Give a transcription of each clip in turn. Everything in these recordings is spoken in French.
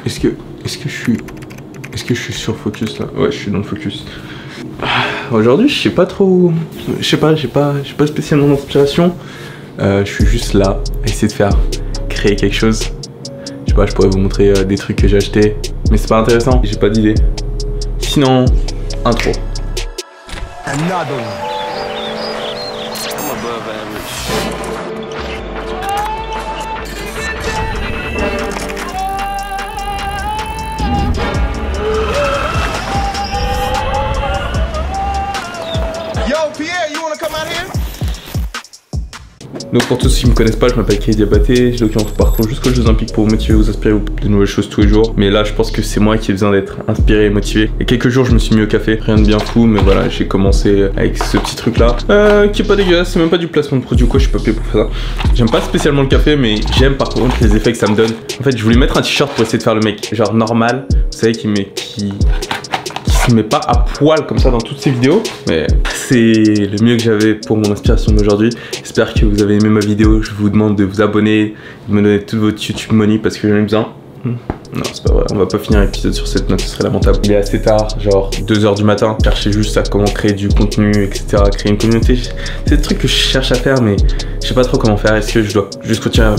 Est-ce que je suis sur focus là? Ouais, je suis dans le focus. Aujourd'hui, je sais pas trop. J'ai pas spécialement d'inspiration. Je suis juste là à essayer de créer quelque chose. Je sais pas, je pourrais vous montrer des trucs que j'ai achetés, mais c'est pas intéressant. J'ai pas d'idée. Sinon, intro. Another one. I'm above average. Yo, Pierre, you wanna come out here? Donc pour tous ceux qui me connaissent pas, je m'appelle Kay Diabaté, j'ai documenté mon parcours jusqu'aux Jeux Olympiques pour vous motiver, vous inspirer de nouvelles choses tous les jours. Mais là je pense que c'est moi qui ai besoin d'être inspiré et motivé. Il y a quelques jours je me suis mis au café, rien de bien fou, mais voilà, j'ai commencé avec ce petit truc là, qui est pas dégueulasse, c'est même pas du placement de produit ou quoi, je suis pas payé pour faire ça. J'aime pas spécialement le café, mais j'aime par contre les effets que ça me donne. En fait je voulais mettre un t-shirt pour essayer de faire le mec, genre normal, vous savez, qui se met pas à poil comme ça dans toutes ses vidéos, mais c'est le mieux que j'avais pour mon inspiration d'aujourd'hui. J'espère que vous avez aimé ma vidéo. Je vous demande de vous abonner, de me donner toute votre YouTube money parce que j'en ai besoin. Non, c'est pas vrai, on va pas finir l'épisode sur cette note, ce serait lamentable. Il est assez tard, genre 2 h du matin. Je cherchais juste à comment créer du contenu, etc. Créer une communauté. C'est des trucs que je cherche à faire, mais je sais pas trop comment faire. Est-ce que je dois juste continuer à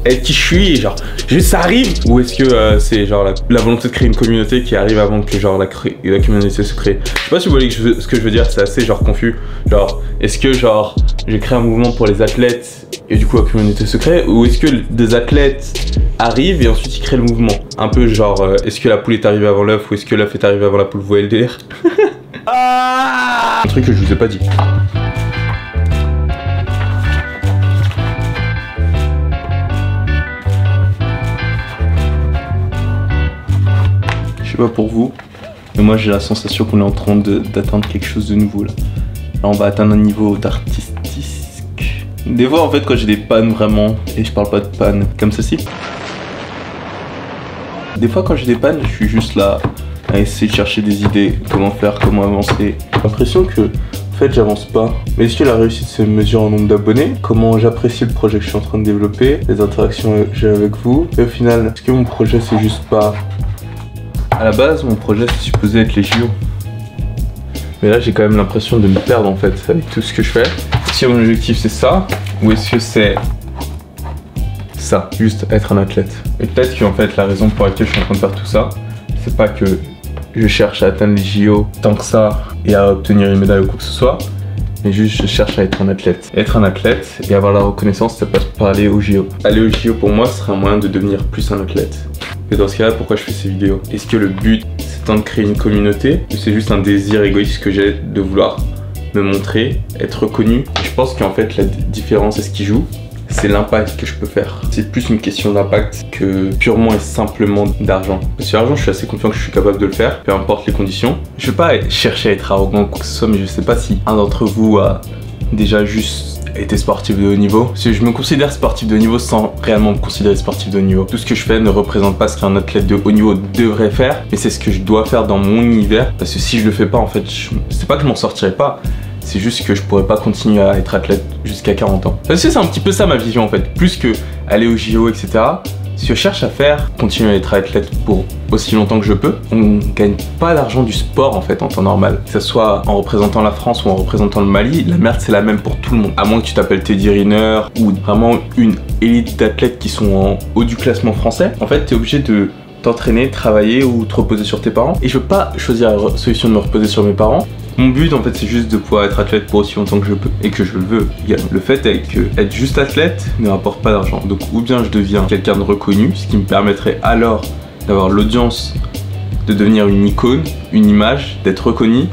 être qui je suis et genre juste ça arrive, ou est-ce que c'est genre la volonté de créer une communauté qui arrive avant que genre la communauté se crée? Je sais pas si vous voyez ce que je veux dire, c'est assez genre confus. Genre est-ce que genre j'ai créé un mouvement pour les athlètes et du coup la communauté se crée, ou est-ce que des athlètes arrivent et ensuite ils créent le mouvement? Un peu genre est-ce que la poule est arrivée avant l'œuf ou est-ce que l'œuf est arrivé avant la poule? Vous voyez le délire? Un truc que je vous ai pas dit. Pas pour vous, mais moi j'ai la sensation qu'on est en train d'atteindre quelque chose de nouveau là. Là on va atteindre un niveau d'artistique. Des fois en fait quand j'ai des pannes vraiment, et je parle pas de panne comme ceci. Des fois quand j'ai des pannes, je suis juste là à essayer de chercher des idées, comment faire, comment avancer. J'ai l'impression que en fait j'avance pas. Mais est-ce que la réussite se mesure en nombre d'abonnés? Comment j'apprécie le projet que je suis en train de développer? Les interactions que j'ai avec vous? Et au final, est-ce que mon projet c'est juste pas... À la base, mon projet c'est supposé être les JO. Mais là, j'ai quand même l'impression de me perdre en fait avec tout ce que je fais. Si mon objectif c'est ça, ou est-ce que c'est ça, juste être un athlète? Et peut-être qu'en fait, la raison pour laquelle je suis en train de faire tout ça, c'est pas que je cherche à atteindre les JO tant que ça et à obtenir une médaille ou quoi que ce soit, mais juste je cherche à être un athlète. Être un athlète et avoir la reconnaissance, ça passe par aller aux JO. Aller aux JO pour moi, ce serait un moyen de devenir plus un athlète. Et dans ce cas-là, pourquoi je fais ces vidéos? Est-ce que le but, c'est de créer une communauté, ou c'est juste un désir égoïste que j'ai de vouloir me montrer, être reconnu? Je pense qu'en fait, la différence et ce qui joue, c'est l'impact que je peux faire. C'est plus une question d'impact que purement et simplement d'argent. Parce que l'argent, je suis assez confiant que je suis capable de le faire, peu importe les conditions. Je veux pas chercher à être arrogant ou quoi que ce soit, mais je sais pas si un d'entre vous a déjà juste été sportif de haut niveau. Parce que je me considère sportif de haut niveau sans réellement me considérer sportif de haut niveau. Tout ce que je fais ne représente pas ce qu'un athlète de haut niveau devrait faire, mais c'est ce que je dois faire dans mon univers. Parce que si je le fais pas, en fait, c'est pas que je m'en sortirai pas, c'est juste que je pourrais pas continuer à être athlète jusqu'à 40 ans. Parce que c'est un petit peu ça ma vision en fait. Plus que aller au JO, etc. Ce que je cherche à faire, continuer à être athlète pour aussi longtemps que je peux. On gagne pas d'argent du sport en fait en temps normal. Que ce soit en représentant la France ou en représentant le Mali, la merde c'est la même pour tout le monde. À moins que tu t'appelles Teddy Riner ou vraiment une élite d'athlètes qui sont en haut du classement français. En fait, t'es obligé de t'entraîner, travailler ou te reposer sur tes parents. Et je veux pas choisir la solution de me reposer sur mes parents. Mon but en fait c'est juste de pouvoir être athlète pour aussi longtemps que je peux et que je le veux également. Le fait est que être juste athlète ne rapporte pas d'argent. Donc ou bien je deviens quelqu'un de reconnu, ce qui me permettrait alors d'avoir l'audience, de devenir une icône, une image, d'être reconnu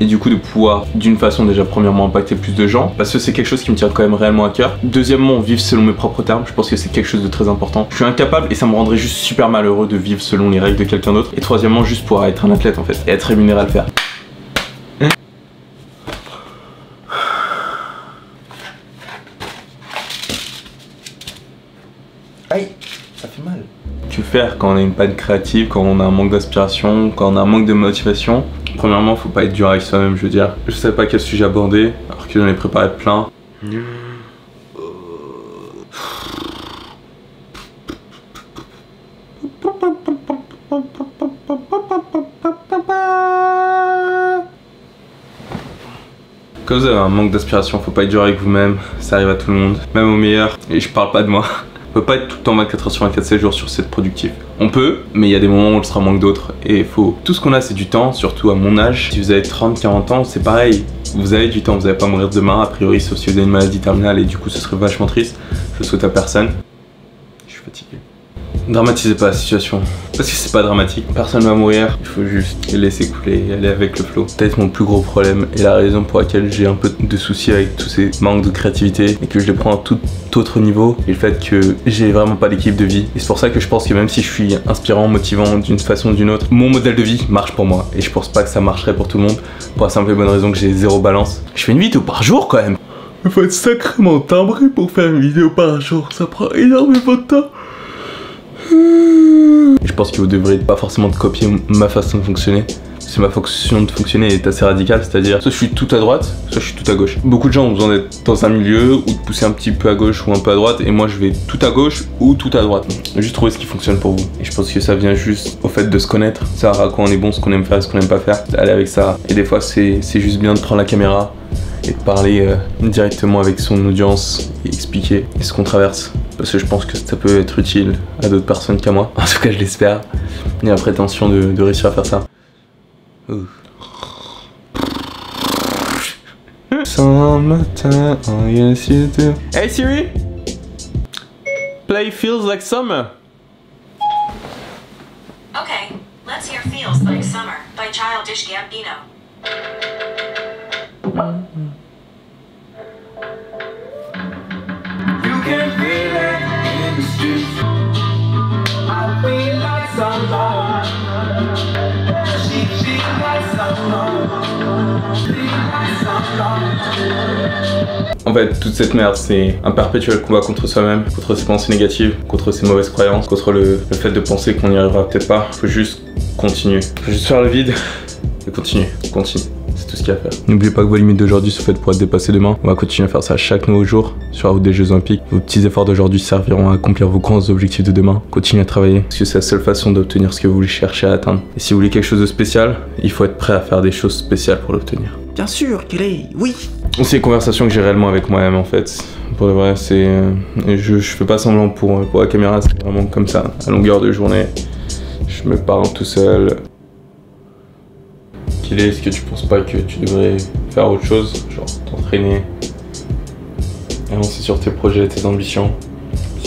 et du coup de pouvoir d'une façon déjà premièrement impacter plus de gens parce que c'est quelque chose qui me tient quand même réellement à cœur. Deuxièmement, vivre selon mes propres termes, je pense que c'est quelque chose de très important. Je suis incapable et ça me rendrait juste super malheureux de vivre selon les règles de quelqu'un d'autre. Et troisièmement, juste pouvoir être un athlète en fait et être rémunéré à le faire. Aïe, ça fait mal. Que faire quand on a une panne créative, quand on a un manque d'inspiration, quand on a un manque de motivation? Premièrement, faut pas être dur avec soi-même, je veux dire. Je savais pas quel sujet aborder, alors que j'en ai préparé plein. Quand vous avez un manque d'inspiration, faut pas être dur avec vous-même, ça arrive à tout le monde, même aux meilleurs, et je parle pas de moi. On peut pas être tout le temps 24h sur 24, 7 jours sur 7 productif. On peut, mais il y a des moments où on le sera manque d'autres, et faut... Tout ce qu'on a c'est du temps, surtout à mon âge. Si vous avez 30, 40 ans, c'est pareil, vous avez du temps, vous allez pas mourir demain, a priori, sauf si vous avez une maladie terminale, et du coup ce serait vachement triste. Je le souhaite à personne. Je suis fatigué. Dramatisez pas la situation, parce que c'est pas dramatique, personne va mourir, il faut juste laisser couler et aller avec le flow. Peut-être mon plus gros problème et la raison pour laquelle j'ai un peu de soucis avec tous ces manques de créativité et que je les prends à tout autre niveau, et le fait que j'ai vraiment pas d'équipe de vie. Et c'est pour ça que je pense que même si je suis inspirant, motivant d'une façon ou d'une autre, mon modèle de vie marche pour moi et je pense pas que ça marcherait pour tout le monde, pour la simple et bonne raison que j'ai zéro balance. Je fais une vidéo par jour quand même. Il faut être sacrément timbré pour faire une vidéo par jour, ça prend énormément de temps. Je pense que vous devrez pas forcément copier ma façon de fonctionner. C'est ma façon de fonctionner est assez radicale, c'est-à-dire soit je suis tout à droite, soit je suis tout à gauche. Beaucoup de gens ont besoin d'être dans un milieu ou de pousser un petit peu à gauche ou un peu à droite, et moi je vais tout à gauche ou tout à droite. Juste trouver ce qui fonctionne pour vous. Et je pense que ça vient juste au fait de se connaître, savoir à quoi on est bon, ce qu'on aime faire et ce qu'on aime pas faire, aller avec ça. Et des fois c'est juste bien de prendre la caméra et de parler directement avec son audience et expliquer ce qu'on traverse. Parce que je pense que ça peut être utile à d'autres personnes qu'à moi. En tout cas, je l'espère. Et la prétention de réussir à faire ça. Summertime, oh yes you do. Hey Siri! Play Feels Like Summer. Okay, let's hear Feels Like Summer by Childish Gambino. You can feel it in the streets. I feel like summer. She feels like summer. Feel like summer. En fait, toute cette merde, c'est un perpétuel combat contre soi-même, contre ses pensées négatives, contre ses mauvaises croyances, contre le fait de penser qu'on n'y arrivera peut-être pas. Faut juste continuer. Faut juste faire le vide et continuer. Continue. C'est tout ce qu'il y a à faire. N'oubliez pas que vos limites d'aujourd'hui sont faites pour être dépassées demain. On va continuer à faire ça chaque nouveau jour sur la route des Jeux Olympiques. Vos petits efforts d'aujourd'hui serviront à accomplir vos grands objectifs de demain. Continuez à travailler parce que c'est la seule façon d'obtenir ce que vous voulez chercher à atteindre. Et si vous voulez quelque chose de spécial, il faut être prêt à faire des choses spéciales pour l'obtenir. Bien sûr, Kelly, oui. C'est une conversation que j'ai réellement avec moi-même en fait. Pour de vrai, c'est... je fais pas semblant pour la caméra, c'est vraiment comme ça, à longueur de journée. Je me parle tout seul. Est-ce que tu penses pas que tu devrais faire autre chose, genre t'entraîner, avancer sur tes projets, tes ambitions?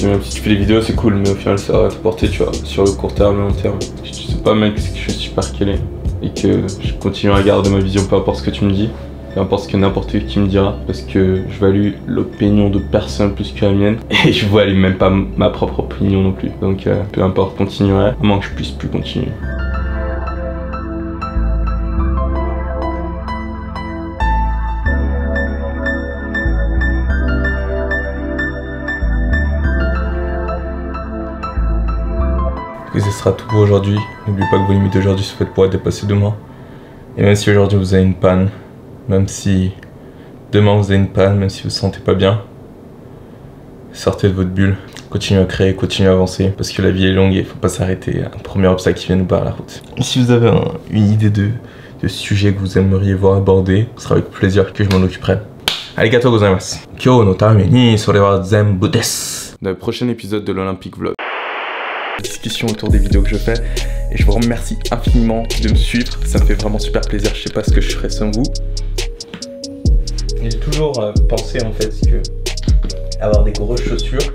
Même si tu fais des vidéos c'est cool, mais au final ça va t'apporter, tu vois, sur le court terme et long terme. Je sais pas mec, c'est que je suis super calé et que je continue à garder ma vision, peu importe ce que tu me dis, peu importe ce que n'importe qui me dira, parce que je value l'opinion de personne plus que la mienne et je value même pas ma propre opinion non plus. Donc peu importe, continuerai, à moins que je puisse plus continuer. Et ce sera tout pour aujourd'hui. N'oubliez pas que vos limites d'aujourd'hui sont faites pour être dépassées demain. Et même si aujourd'hui vous avez une panne, même si demain vous avez une panne, même si vous ne vous sentez pas bien, sortez de votre bulle. Continuez à créer, continuez à avancer. Parce que la vie est longue et il ne faut pas s'arrêter à un premier obstacle qui vient nous barrer la route. Et si vous avez une idée de sujet que vous aimeriez voir abordé, ce sera avec plaisir que je m'en occuperai. Arigatou gozaimasu. Kyou no tame ni sore wa zenbu desu. Dans le prochain épisode de l'Olympique Vlog. Discussion autour des vidéos que je fais et je vous remercie infiniment de me suivre, ça me fait vraiment super plaisir, je sais pas ce que je ferais sans vous. J'ai toujours pensé en fait que avoir des grosses chaussures